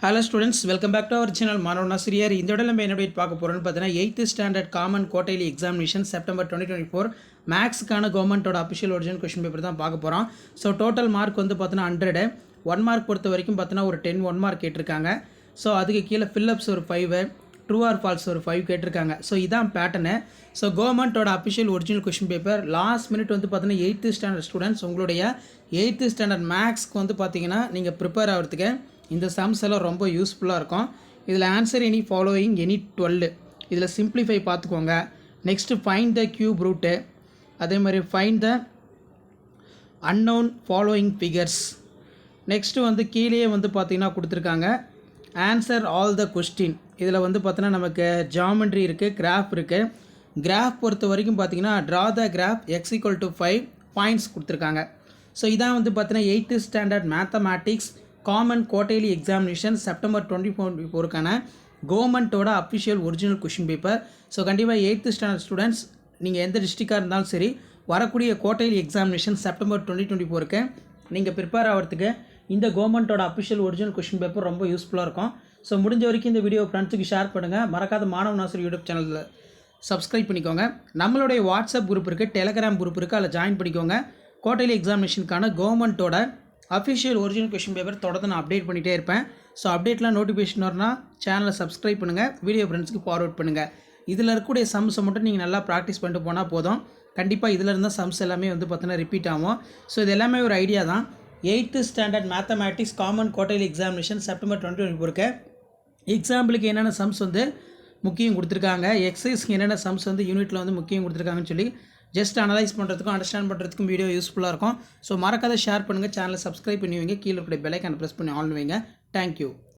Hello students, welcome back to our channel. மாணவன் ஆசிரியர் இந்த இடத்துல நம்ம என்ன அப்டேட் பார்க்க போறோம்னு பார்த்தீங்கன்னா 8th standard common quarterly examination September 2024 மேக்ஸ்க்கான கவர்மெண்ட்டோட அஃபிஷியல் ஒரிஜினல் क्वेश्चन பேப்பர் தான் பார்க்க போறோம். ஸோ டோட்டல் மார்க் வந்து பார்த்தீங்கன்னா 100. 1 மார்க் பொறுத்த வரைக்கும் பார்த்தீங்கன்னா ஒரு 10 1 மார்க் கேட்டிருக்காங்க. ஸோ அதுக்கு கீழே ஃபில்லப்ஸ் ஒரு 5, ட்ரூ ஆர் ஃபால்ஸ் ஒரு 5 கேட்டிருக்காங்க. ஸோ இதான் பேட்டர்னு. ஸோ கவர்மெண்ட்டோட official original question paper last minute வந்து பார்த்தீங்கன்னா 8th ஸ்டாண்டர்ட் ஸ்டூடெண்ட்ஸ் உங்களுடைய 8th ஸ்டாண்டர்ட் மேக்ஸ்க்கு வந்து பார்த்தீங்கன்னா நீங்கள் ப்ரிப்பேர் ஆகிறதுக்கு இந்த சம்ஸ் எல்லாம் ரொம்ப யூஸ்ஃபுல்லாக இருக்கும். இதில் ஆன்சர் எனி ஃபாலோயிங் எனி 12 இதில் சிம்பிளிஃபை பார்த்துக்கோங்க. Next find the cube route, அதே மாதிரி find the unknown following figures. Next வந்து கீழே வந்து பார்த்திங்கன்னா கொடுத்துருக்காங்க ஆன்சர் ஆல் த கொஸ்டின். இதில் வந்து பார்த்தீங்கன்னா நமக்கு ஜாமெண்ட்ரி இருக்குது, கிராஃப் இருக்குது. கிராஃப் பொறுத்த வரைக்கும் பார்த்திங்கன்னா draw the graph x = 5 points கொடுத்துருக்காங்க. ஸோ இதான் வந்து பார்த்தீங்கன்னா 8th standard mathematics common quarterly examination September 2024க்கான கவர்மெண்ட்டோட official original question paper. So கண்டிப்பாக 8th ஸ்டாண்டர்ட் ஸ்டூடெண்ட்ஸ் நீங்கள் எந்த டிஸ்ட்ரிக்டாக இருந்தாலும் சரி வரக்கூடிய குவார்ட்டர்லி எக்ஸாமினேஷன் செப்டம்பர் 2024க்கு நீங்கள் ப்ரிப்பேர் ஆகிறதுக்கு இந்த கவர்மெண்ட்டோட அஃபிஷியல் ஒரிஜினல் கொஷின் பேப்பர் ரொம்ப யூஸ்ஃபுல்லாக இருக்கும். ஸோ முடிஞ்ச வரைக்கும் இந்த வீடியோ ஃப்ரெண்ட்ஸுக்கு ஷேர் பண்ணுங்கள். மறக்காத மாணவன் ஆசிரியர் யூடியூப் சேனலில் சப்ஸ்கிரைப் பண்ணிக்கோங்க. நம்மளுடைய வாட்ஸ்அப் குரூப் இருக்குது, டெலகிராம் குரூப் இருக்குது, அதில் ஜாயின் பண்ணிக்கோங்க. குவார்ட்டர்லி எக்ஸாமினேஷனுக்கான கவர்மெண்ட்டோட அஃபிஷியல் ஒரிஜினல் கொஷின் பேப்பர் தொடர்ந்து நான் அப்டேட் பண்ணிகிட்டே இருப்பேன். ஸோ அப்டேட்லாம் நோட்டிஃபிகேஷன் வரனா சேனலை சப்ஸ்கிரைப் பண்ணுங்கள், வீடியோ ஃப்ரெண்ட்ஸ்க்கு ஃபார்வர்ட் பண்ணுங்கள். இதில் இருக்கக்கூடிய சம்ஸை மட்டும் நீங்கள் நல்லா ப்ராக்டிஸ் பண்ணிட்டு போனால் போதும். கண்டிப்பாக இதில் இருந்தால் சம்ஸ் எல்லாமே வந்து பார்த்தீங்கன்னா ரிப்பீட் ஆகும். ஸோ இது எல்லாமே ஒரு ஐடியா தான். 8th standard mathematics common quarterly examination September 2024க்கு எக்ஸாம்பிளுக்கு என்னென்ன சம்ஸ் வந்து முக்கியம் கொடுத்துருக்காங்க, எக்ஸசைஸ்க்கு என்னென்ன சம்ஸ் வந்து யூனிட்டில் வந்து முக்கியம் கொடுத்துருக்காங்கன்னு சொல்லி ஜஸ்ட் அனலைஸ் பண்ணுறதுக்கும் அண்டர்ஸ்டாண்ட் பண்ணுறதுக்கும் வீடியோ யூஸ்ஃபுல்லாக இருக்கும். ஸோ மறக்காத ஷேர் பண்ணுங்கள், சேனலை சப்ஸ்கிரைப் பண்ணி வைங்க, கீழே இருக்கிற பெல் ஐக்கானை ப்ரெஸ் பண்ணி ஆன் வைங்க. தேங்க்யூ.